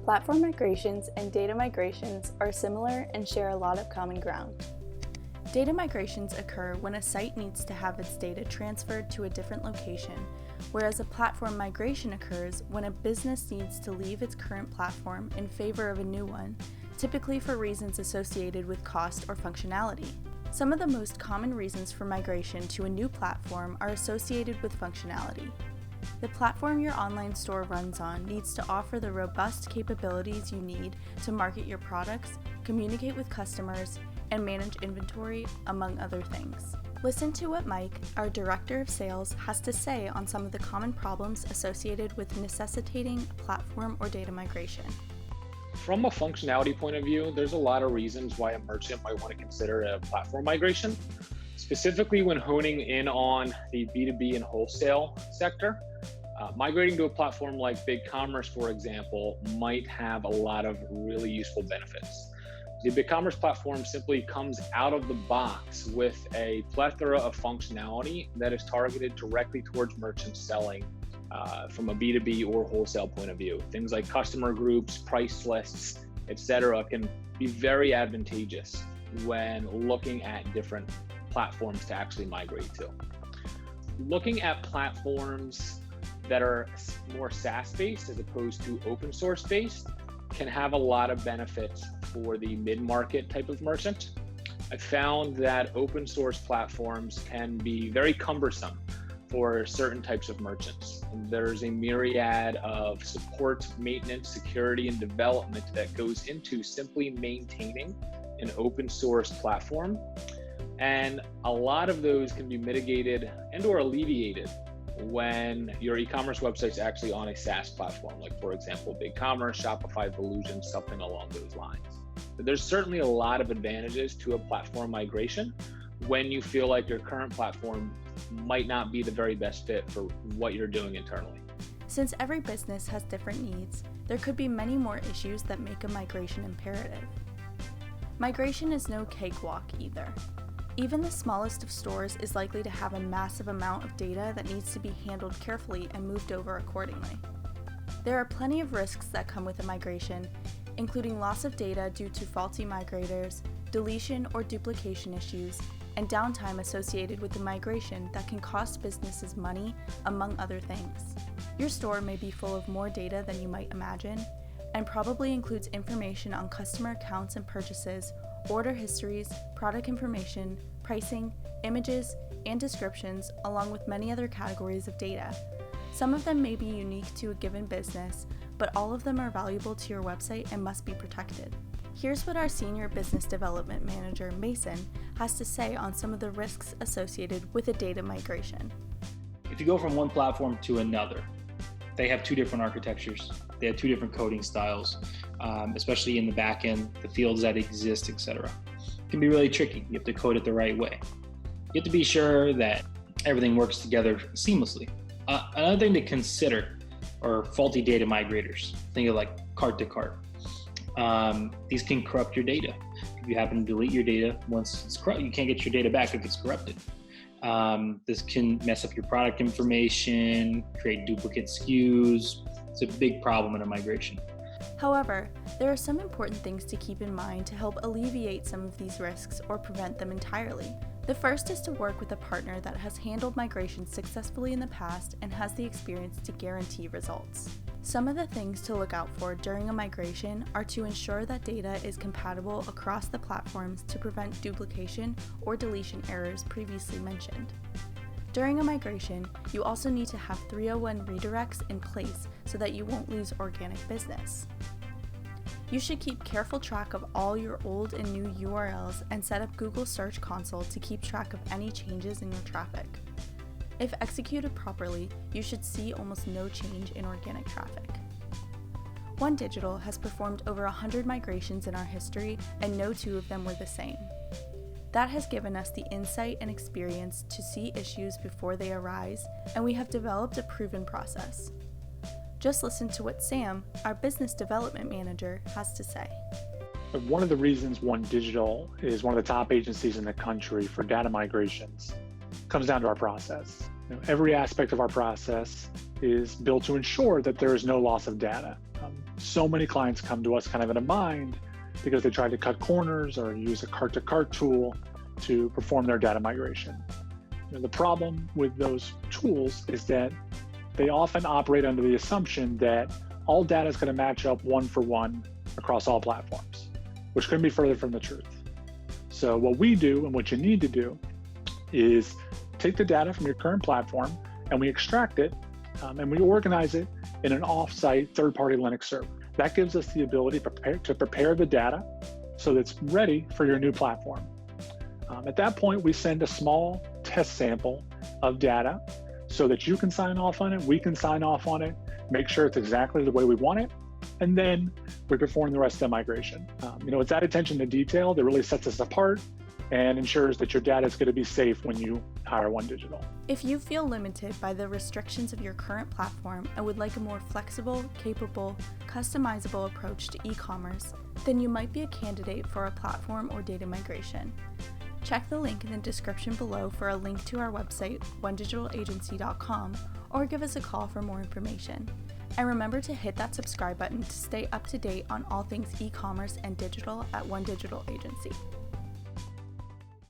Platform migrations and data migrations are similar and share a lot of common ground. Data migrations occur when a site needs to have its data transferred to a different location, whereas a platform migration occurs when a business needs to leave its current platform in favor of a new one, typically for reasons associated with cost or functionality. Some of the most common reasons for migration to a new platform are associated with functionality. The platform your online store runs on needs to offer the robust capabilities you need to market your products, communicate with customers, and manage inventory, among other things. Listen to what Mike, our Director of Sales, has to say on some of the common problems associated with necessitating a platform or data migration. From a functionality point of view, there's a lot of reasons why a merchant might want to consider a platform migration, specifically when honing in on the B2B and wholesale sector. Migrating to a platform like BigCommerce, for example, might have a lot of really useful benefits. The BigCommerce platform simply comes out of the box with a plethora of functionality that is targeted directly towards merchants selling from a B2B or wholesale point of view. Things like customer groups, price lists, etc., can be very advantageous when looking at different platforms to actually migrate to. Looking at platforms that are more SaaS-based as opposed to open source-based can have a lot of benefits for the mid-market type of merchant. I found that open source platforms can be very cumbersome for certain types of merchants. There's a myriad of support, maintenance, security, and development that goes into simply maintaining an open source platform. And a lot of those can be mitigated and or alleviated when your e-commerce website's actually on a SaaS platform, like for example, BigCommerce, Shopify, Volusion, something along those lines. But there's certainly a lot of advantages to a platform migration when you feel like your current platform might not be the very best fit for what you're doing internally. Since every business has different needs, there could be many more issues that make a migration imperative. Migration is no cakewalk either. Even the smallest of stores is likely to have a massive amount of data that needs to be handled carefully and moved over accordingly. There are plenty of risks that come with a migration, including loss of data due to faulty migrators, deletion or duplication issues, and downtime associated with the migration that can cost businesses money, among other things. Your store may be full of more data than you might imagine, and probably includes information on customer accounts and purchases, order histories, product information, pricing, images, and descriptions, along with many other categories of data. Some of them may be unique to a given business, but all of them are valuable to your website and must be protected. Here's what our Senior Business Development Manager, Mason, has to say on some of the risks associated with a data migration. If you go from one platform to another, they have two different architectures. They have two different coding styles, especially in the back end, the fields that exist, etc. It can be really tricky. You have to code it the right way. You have to be sure that everything works together seamlessly. Another thing to consider are faulty data migrators. Think of like cart to cart. These can corrupt your data. If you happen to delete your data once it's corrupt, you can't get your data back if it's corrupted. This can mess up your product information, create duplicate SKUs. It's a big problem in a migration. However, there are some important things to keep in mind to help alleviate some of these risks or prevent them entirely. The first is to work with a partner that has handled migrations successfully in the past and has the experience to guarantee results. Some of the things to look out for during a migration are to ensure that data is compatible across the platforms to prevent duplication or deletion errors previously mentioned. During a migration, you also need to have 301 redirects in place so that you won't lose organic business. You should keep careful track of all your old and new URLs and set up Google Search Console to keep track of any changes in your traffic. If executed properly, you should see almost no change in organic traffic. One Digital has performed over 100 migrations in our history, and no two of them were the same. That has given us the insight and experience to see issues before they arise, and we have developed a proven process. Just listen to what Sam, our Business Development Manager, has to say. One of the reasons One Digital is one of the top agencies in the country for data migrations comes down to our process. Every aspect of our process is built to ensure that there is no loss of data. So many clients come to us kind of in a bind because they tried to cut corners or use a cart-to-cart tool to perform their data migration. The problem with those tools is that they often operate under the assumption that all data is going to match up one for one across all platforms, which couldn't be further from the truth. So what we do and what you need to do is take the data from your current platform and we extract it and we organize it in an off-site third-party Linux server. That gives us the ability to prepare the data so that it's ready for your new platform. At that point, we send a small test sample of data so that you can sign off on it, we can sign off on it, make sure it's exactly the way we want it, and then we perform the rest of the migration. It's that attention to detail that really sets us apart and ensures that your data is going to be safe when you hire One Digital. If you feel limited by the restrictions of your current platform and would like a more flexible, capable, customizable approach to e-commerce, then you might be a candidate for a platform or data migration. Check the link in the description below for a link to our website, onedigitalagency.com, or give us a call for more information. And remember to hit that subscribe button to stay up to date on all things e-commerce and digital at One Digital Agency.